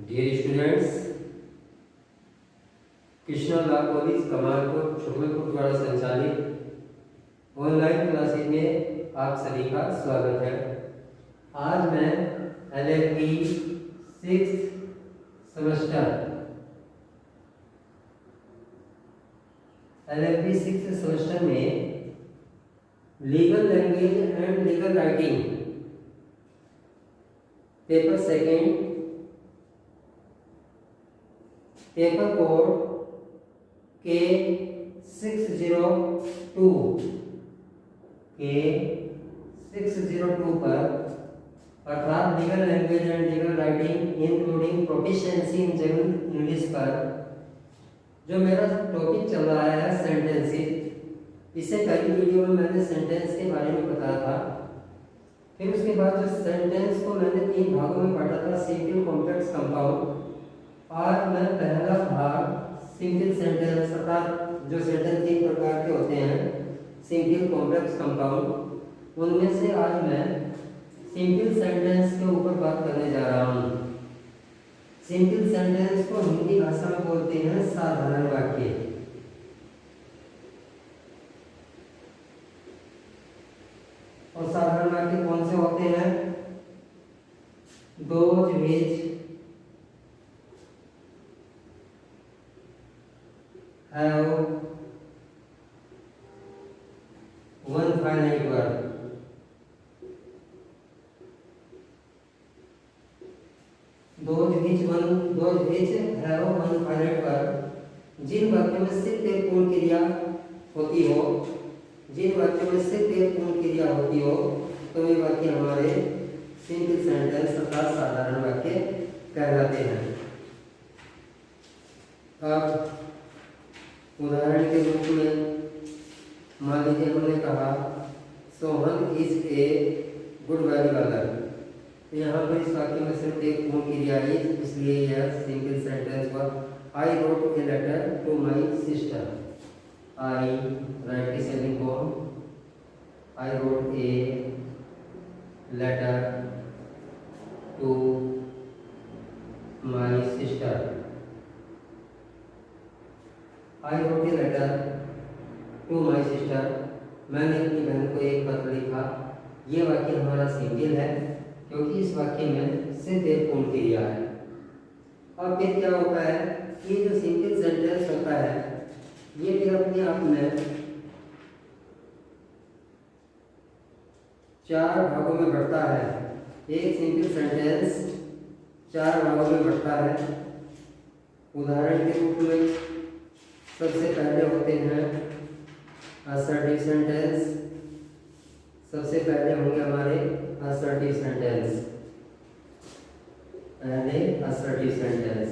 Dear students, Krishna law college Kamalpur Shuklapur द्वारा संचालित online classes में आप सभी का स्वागत है। आज मैं LLB 6th सेमेस्टर में legal language and legal writing paper second paper code K602 पर अर्थात legal language and legal writing including proficiency in general English पर जो मेरा टॉपिक चल रहा है सेंटेंसेस। इससे पहली वीडियो में मैंने सेंटेंस के बारे में बताया था। फिर उसके बाद जो सेंटेंस को मैंने 3 भागों में बांटा था, सिंपल, कॉम्प्लेक्स, कंपाउंड। आज मैं पहला भाग सिंपल सेंटेंस अर्थात जो सेंटेंस 3 प्रकार के होते हैं, सिंपल, कॉम्प्लेक्स, कंपाउंड, उनमें से आज मैं सिंपल सेंटेंस के ऊपर बात करने जा रहा हूँ। सिंपल सेंटेंस को हिंदी भाषा में बोलते हैं साधारण वाक्य। और साधारण वाक्य कौन से होते हैं? Those, which, have one finite verb। those which have one finite verb जिन वाक्यों में सिर्फ एक पूर्ण क्रिया होती हो, तो वे वाक्य हमारे सिंपल सेंटेंस अर्थात साधारण वाक्य कहलाते हैं। अब उदाहरण के रूप में मान लीजिए हमने कहा Sohan is a good valuer. यहाँ पर इस वाक्य में सिर्फ एक पूर्ण क्रिया है, इसलिए यह सिंपल सेंटेंस हुआ। I wrote a letter to my sister. I write saving form, I wrote a letter to my sister. I wrote a letter to my sister, मैंने अपनी बहन को एक पत्र लिखा। ये वाक्य हमारा सिंपल है क्योंकि इस वाक्य में सिर्फ एक पूर्ण क्रिया है। और फिर क्या होता है, ये जो सिंपल सेंटेंस होता है ये फिर अपने आप में 4 भागों में बढ़ता है। एक सिंपल सेंटेंस 4 भागों में बढ़ता है। उदाहरण के रूप में सबसे पहले होते हैं असर्टिव सेंटेंस। सबसे पहले होंगे हमारे असर्टिव सेंटेंस। पहले असर्टिव सेंटेंस।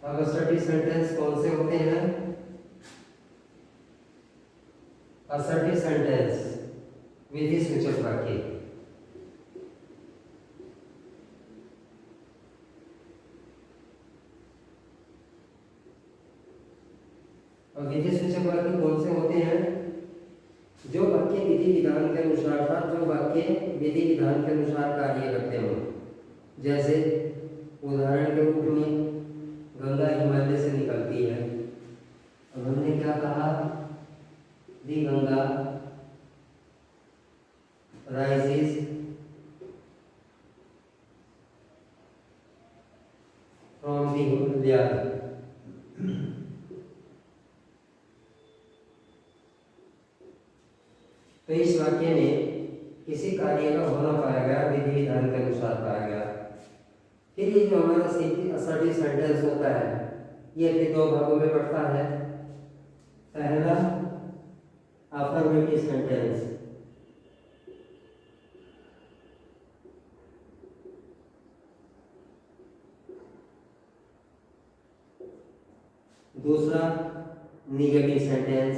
अब असर्टिव सेंटेंस कौन से होते हैं? असर्टिव सेंटेंस विधि सूचक वाक्य। और विधि सूचक वाक्य कौन से होते हैं? जो वाक्य विधि विधान के अनुसार था, जो वाक्य विधि विधान के अनुसार कार्य करते हो। जैसे उदाहरण के रूप में गंगा हिमालय से निकलती है। अब हमने क्या कहा? The Ganga rises from the Himalaya. तो इस वाक्य में किसी कार्य का होना पाया गया, विधि विधान के अनुसार पाया गया। फिर ये जो हमारा असर्टिव सेंटेंस होता है ये अपने 2 भागों में बढ़ता है। पहला अफर्मेटिव सेंटेंस, दूसरा निगेटिव सेंटेंस।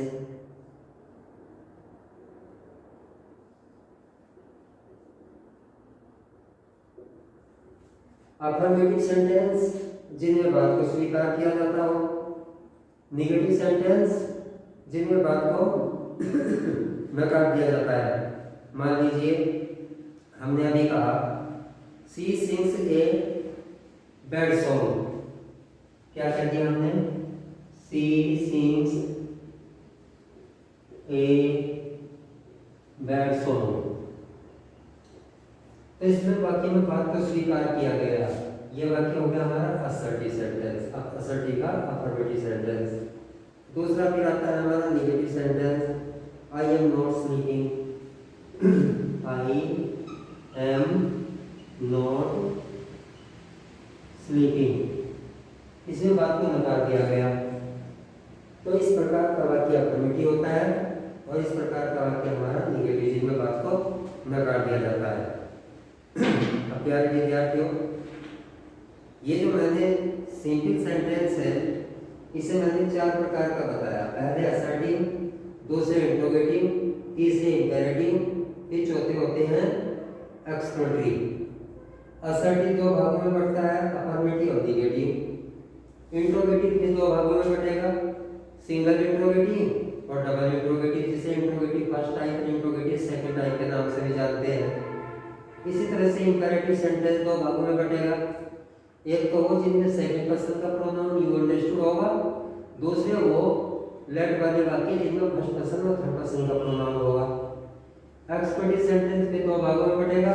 अफर्मेटिव सेंटेंस जिनमें बात को स्वीकार किया जाता हो, निगेटिव सेंटेंस जिनमें बात को नकार दिया जाता है। मान लीजिए हमने अभी कहा सी सिंग्स ए बैड सॉन्ग, क्या कर दिया हमने, सी सिंग्स ए बैड सॉन्ग। तो इसमें वाक्य में बात को स्वीकार किया गया, ये वाक्य हो गया हमारा असर्टिव सेंटेंस, असर्टिव का अफर्मेटिव सेंटेंस। दूसरा फिर आता है हमारा negative sentence, I am not sleeping, I am not sleeping, इसमें बात को नकार दिया गया। तो इस प्रकार का वाक्य अफर्मेटिव होता है और इस प्रकार का वाक्य हमारा नेगेटिव, जिसमें बात को नकार दिया जाता है। अब प्यारे विद्यार्थियों, ये जो मैंने सिंपल सेंटेंस है इसे मैंने 4 प्रकार का बताया। पहले असर्टिव, दूसरे इंट्रोगेटिव, तीसरे इंपेरेटिव, फिर चौथे होते हैं एक्सक्लेमेटरी। असर्टिव 2 भागों में बढ़ता है, अफर्मेटिव और नेगेटिव। इंट्रोगेटिव भी 2 भागों में बढ़ेगा, सिंगल इंट्रोगेटिव और डबल इंट्रोगेटिव, जिसे इंट्रोगेटिव फर्स्ट टाइप और इंट्रोगेटिव सेकंड टाइप के नाम से भी जानते हैं। इसी तरह से इंपेरेटिव सेंटेंस 2 भागों में बटेगा, एक तो वो जिनमें सेकंड पर्सन का प्रोनाउन यू अंडरस्टूड होगा, दूसरे वो लेट वाले वाक्य जिनमें फर्स्ट पर्सन और थर्ड पर्सन का प्रोनाउन होगा। एक्सक्लेमेटरी सेंटेंस भी 2 भागों में बटेगा,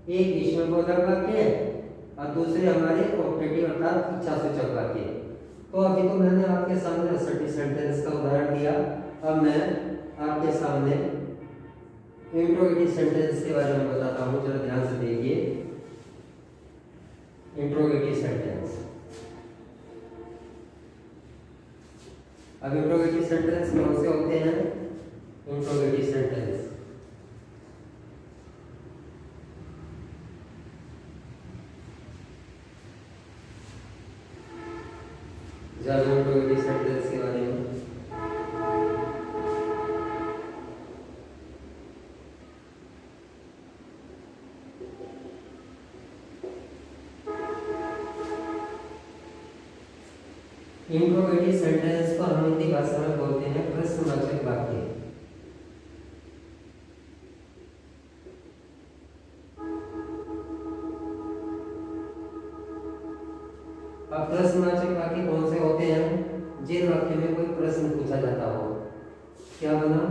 एक विस्मयबोधक वाक्य और दूसरे हमारे ऑप्टेटिव अर्थात इच्छासूचक वाक्य। तो अभी तो मैंने आपके सामने असर्टिव सेंटेंस का उदाहरण दिया, अब मैं आपके सामने इंट्रोगेटिव सेंटेंस के बारे में बताता हूँ, जरा ध्यान से देखिए। इंट्रोगेटिव सेंटेंस, अब इंट्रोगेटिव सेंटेंस कौन से होते हैं? इंट्रोगेटिव सेंटेंस इंट्रोगेटिव सेंटेंस के बारे में इंट्रोगेटिव सेंटेंस को हम हिंदी भाषा में बोलते हैं प्रश्नवाचक वाक्य। अब प्रश्नवाचक वाक्य कौन से होते हैं? जिन वाक्य में कोई प्रश्न पूछा जाता हो। क्या बना?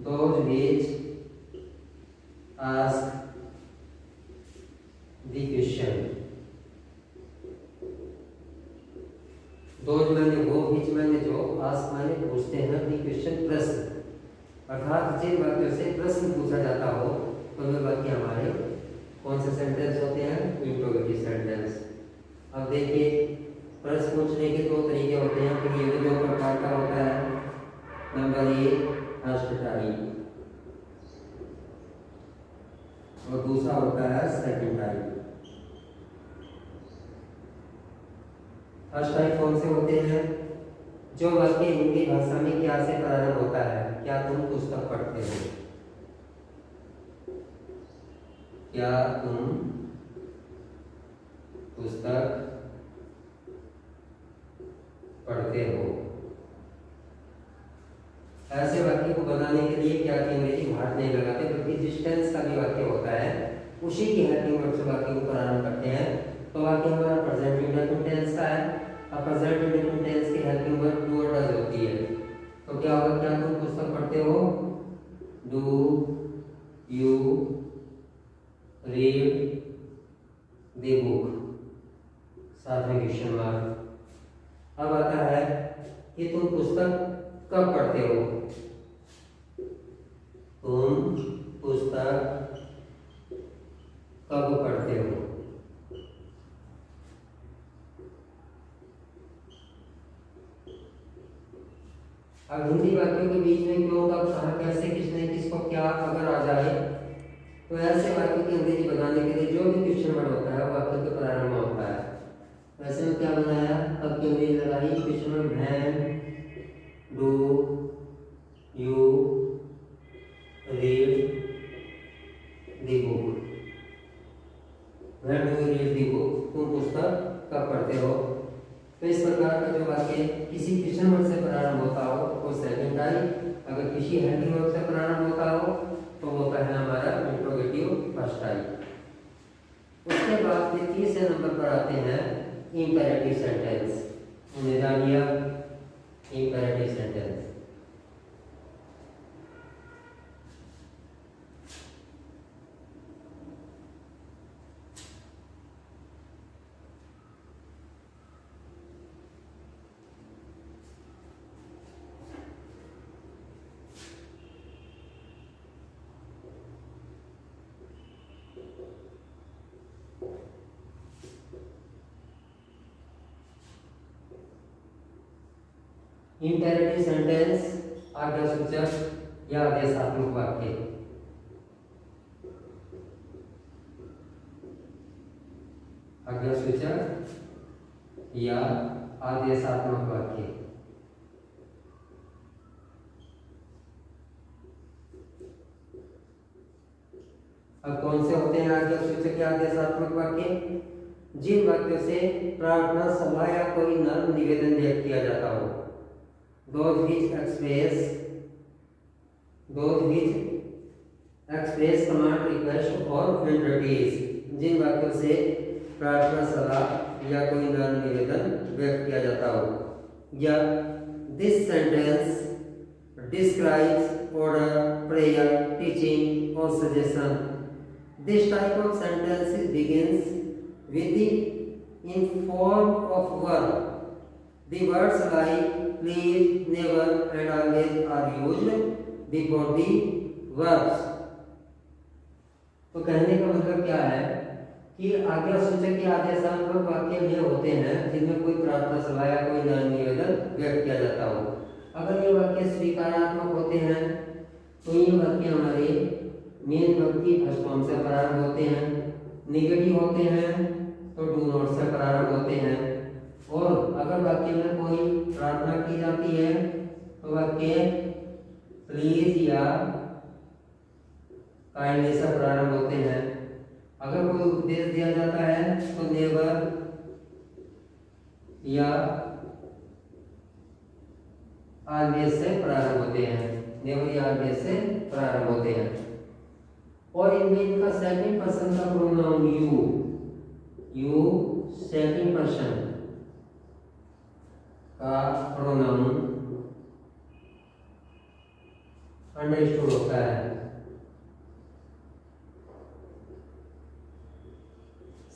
those which ask the question। Those मैंने वो, बीच मैंने जो, आस्क मैंने पूछते हैं, दी क्वेश्चन प्रश्न, अर्थात जिन वाक्यों से प्रश्न पूछा जाता हो तो वे वाक्य हमारे कौन से सेंटेंस होते हैं? Interrogative sentence. अब देखिए, प्रश्न पूछने के 2 तरीके होते हैं, फिर ये भी 2 प्रकार का होता है। नंबर 1 फर्स्ट टाइप और दूसरा होता है सेकंड टाइप। फर्स्ट टाइप कौन से होते हैं? जो वाक्य हिंदी भाषा में क्या से प्रारंभ होता है? क्या तुम पुस्तक पढ़ते हो? क्या तुम पुस्तक पढ़ते हो? ऐसे वाक्य को बनाने के लिए क्या की अंग्रेजी भाट नहीं लगाते, बल्कि जिस टेंस का भी वाक्य होता है उसी की हेल्पिंग वर्ब से वाक्य को प्रारंभ करते हैं। तो वाक्य हमारा प्रेजेंट इंडेफिनिट टेंस का है। अब प्रेजेंट इंडेफिनिट टेंस की हेल्पिंग वर्ब डू और डज होती है। तो क्या होगा? क्या तुम पुस्तक पढ़ते हो? Do you read the book, साथ में क्वेश्चन मार्क। अब आता है कि तुम पुस्तक कब पढ़ते हो? तुम पुस्तक कब पढ़ते हो? अब हिंदी वाक्यों के बीच में क्यों, कब, कहाँ, कैसे, किसने, किसको, क्या अगर आ जाए तो ऐसे वाक्यों की अंग्रेजी बनाने के लिए जो भी क्वेश्चन वर्ड होता है वाक्य के प्रारंभ में होता है। वैसे में क्या बनाया? अब की अंग्रेजी लगाई question word when do you read the book. When do you read the book, तुम पुस्तक कब पढ़ते हो? तो इस प्रकार का जो वाक्य किसी क्वेश्चन वर्ड से प्रारंभ होता हो वो सेकंड टाइप, अगर किसी हेल्पिंग वर्ब से प्रारंभ होता हो तो वो होता है हमारा इंट्रोगेटिव फर्स्ट टाइप। उसके बाद फिर तीसरे नंबर पर आते हैं इम्पेरेटिव सेंटेंस। उन्हें जानिए इम्पेरेटिव सेंटेंस। इम्पेरेटिव सेंटेंस आज्ञासूचक या आदेशात्मक वाक्य। आज्ञासूचक या आदेशात्मक वाक्य। अब कौन से होते हैं आज्ञासूचक या आदेशात्मक वाक्य? जिन वाक्यों से प्रार्थना, सलाह या कोई नर्म निवेदन व्यक्त किया जाता हो। Those which express command, request or entreaties। जिन वाक्यों से प्रार्थना, सलाह या कोई नर्म निवेदन व्यक्त किया जाता हो। या this sentence describes order, prayer, teaching or suggestion। This type of sentence begins with the in form of verb। The words like please, never and always are used before the verbs। तो कहने का मतलब क्या है कि आज्ञासूचक या आदेशात्मक वाक्य ये होते हैं जिनमें कोई प्रार्थना, सलाह या कोई नर्म निवेदन व्यक्त किया जाता हो। अगर ये वाक्य स्वीकारात्मक होते हैं तो ये वाक्य हमारे मेन वर्ब की फर्स्ट फॉर्म से प्रारंभ होते हैं। निगेटिव होते हैं तो डू नॉट से प्रारंभ होते हैं। और अगर वाक्य में कोई प्रार्थना की जाती है तो वाक्य प्लीज या काइंडली से प्रारंभ होते हैं। अगर कोई उपदेश दिया जाता है तो नेवर या ऑलवेज से प्रारंभ होते हैं। नेवर या ऑलवेज से प्रारंभ होते हैं। और इनमें इनका सेकंड पर्सन का प्रोनाउन यू सेकंड पर्सन का प्रोनाउन अंडरस्टूड होता है।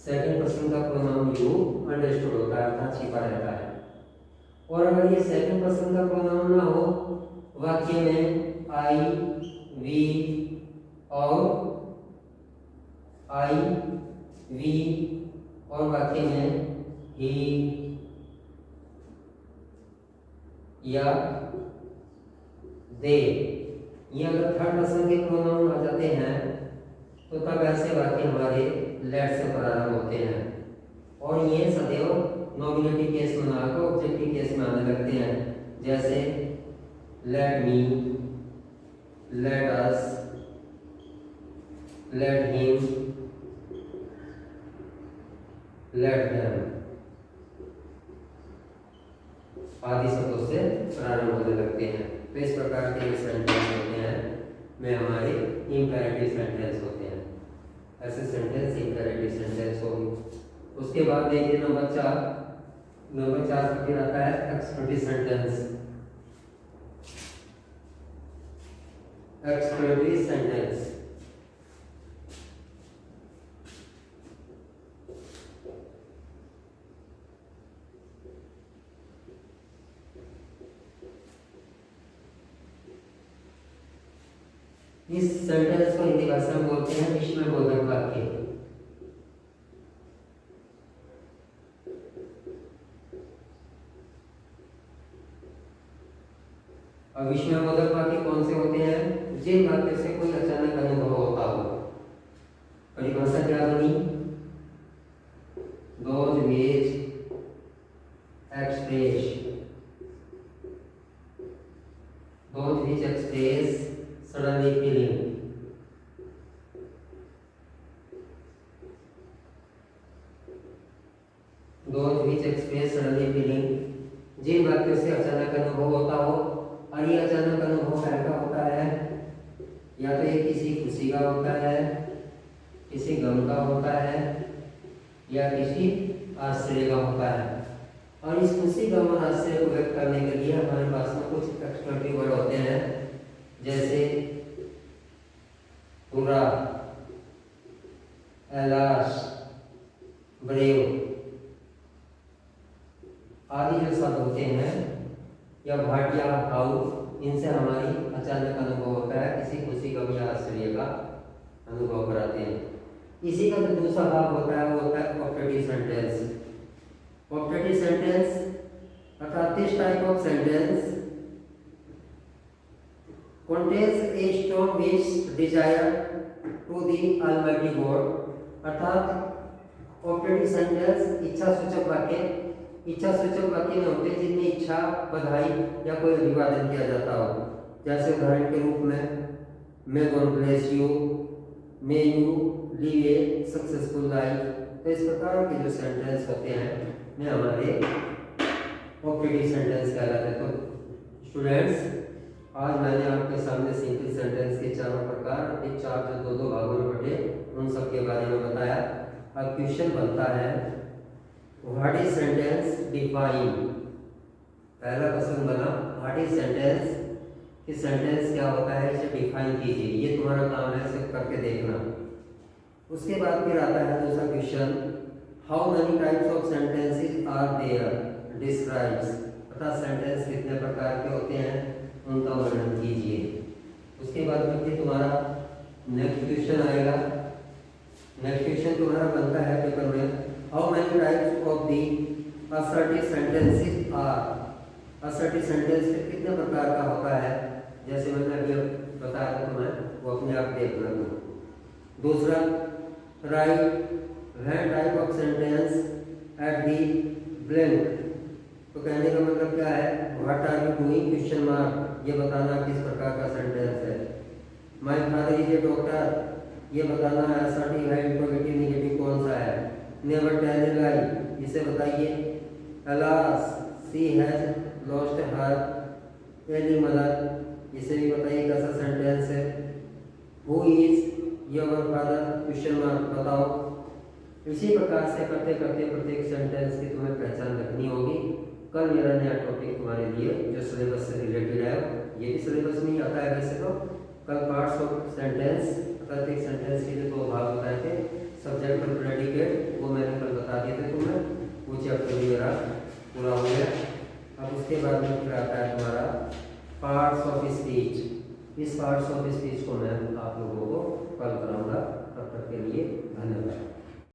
सेकंड पर्सन का प्रोनाउन यू अंडरस्टूड होता है, अर्थात छिपा रहता है। और अगर ये सेकंड पर्सन का प्रोनाउन ना हो वाक्य में आई, वी और वाक्य में ही या दे, ये अगर थर्ड पर्सन के प्रोनाउन आ जाते हैं तो तब ऐसे वाक्य हमारे लेट से प्रारंभ होते हैं। और ये सदैव नॉमिनेटिव केस में ना आकर ऑब्जेक्टिव केस में आने लगते हैं। जैसे let me, let us, let him, let them आदि शब्दों से प्रारंभ होने लगते हैं। तो इस प्रकार के सेंटेंस होते हैं में हमारे इम्पेरेटिव सेंटेंस होते हैं। ऐसे सेंटेंस इम्पेरेटिव सेंटेंस हो। उसके बाद देखिए नंबर 4 पर फिर आता है एक्सक्लेमेटरी सेंटेंस। एक्सक्लेमेटरी सेंटेंस इस सेंटेंस को हिंदी भाषा में बोलते हैं विस्मयबोधक वाक्य। और विस्मयबोधक वाक्य कौन से होते हैं? जिन वाक्य से कोई अचानक अनुभव होता हो। परिभाषा क्या बनी? Those which express suddenly feeling। Those which express suddenly feeling, जिन वाक्यों से अचानक अनुभव होता हो। और ये अचानक अनुभव अनुभव कैसा होता है, या तो ये किसी खुशी का होता है, किसी गम का होता है, या किसी आश्चर्य का होता है। और इस खुशी गम और आश्चर्य को व्यक्त करने के लिए हमारे पास में कुछ एक्सप्लेनेटरी वर्ड होते हैं, जैसे पूरा, एलाश, ब्रेव आदि जो शब्द होते हैं, या भाटिया, हाउ, इनसे हमारी अचानक अनुभव होता है, किसी खुशी गम या आश्चर्य का अनुभव कराते हैं। इसी का जो दूसरा भाग होता है वो होता है ऑप्टेटिव सेंटेंस। ऑप्टेटिव सेंटेंस अर्थात this type of sentence contains a strong wish desire to the Almighty God, अर्थात ऑप्टेटिव सेंटेंस इच्छा सूचक वाक्य में होते हैं जिनमें इच्छा, बधाई या कोई अभिवादन किया जाता हो। जैसे उदाहरण के रूप में may God bless you, may you live A successful life. तो इस प्रकार के जो सेंटेंस होते हैं में हमारे ऑप्टेटिव सेंटेंस कहलाते हैं। तो स्टूडेंट्स, आज मैंने आपके सामने सिंपल सेंटेंस के चारों प्रकार, एक चार जो दो भागों में बटे, उन सब के बारे में बताया। अब क्वेश्चन बनता है, व्हाट इज सेंटेंस डिफाइन। पहला क्वेश्चन बना, व्हाट इज सेंटेंस, कि सेंटेंस क्या होता है, इसे डिफाइन कीजिए। ये तुम्हारा काम है, इसे करके देखना। उसके बाद फिर आता है दूसरा question, how many types of sentences are there, describes, अर्थात सेंटेंस कितने प्रकार के होते हैं उनका वर्णन कीजिए। उसके बाद फिर तुम्हारा नेक्स्ट क्वेश्चन आएगा। नेक्स्ट क्वेश्चन तुम्हारा बनता है पेपर में, how many types of the assertive sentences are. Assertive sentence कितने प्रकार का होता है, जैसे मैंने अभी बताया था तुम्हें, वो अपने आप देखना तुम। दूसरा, write when type of sentence at the blank. तो कहने का मतलब क्या है, what are you doing question mark, ये बताना किस प्रकार का सेंटेंस है। My father is a doctor, ये बताना है असर्टिव है, इंट्रोगेटिव नेगेटिव कौन सा है। नेवर टेल ए लाई, इसे बताइए। Alas she has lost her early mother, इसे भी बताइए कैसा सेंटेंस है। Who is your father question mark, बताओ। इसी प्रकार से करते करते प्रत्येक सेंटेंस की तुम्हें पहचान रखनी होगी। कल मेरा नया टॉपिक तुम्हारे लिए जो सिलेबस से रिलेटेड है, ये भी सिलेबस में ही आता है वैसे तो। कल पार्ट्स ऑफ सेंटेंस, प्रत्येक सेंटेंस के जो दो भाग बताए थे, सब्जेक्ट और प्रेडिकेट, वो मैंने कल बता दिए थे तुम्हें। वो चैप्टर भी मेरा पूरा हो गया। अब उसके बाद में फिर आता है तुम्हारा पार्ट्स ऑफ स्पीच। इस पार्ट्स ऑफ स्पीच को मैं आप लोगों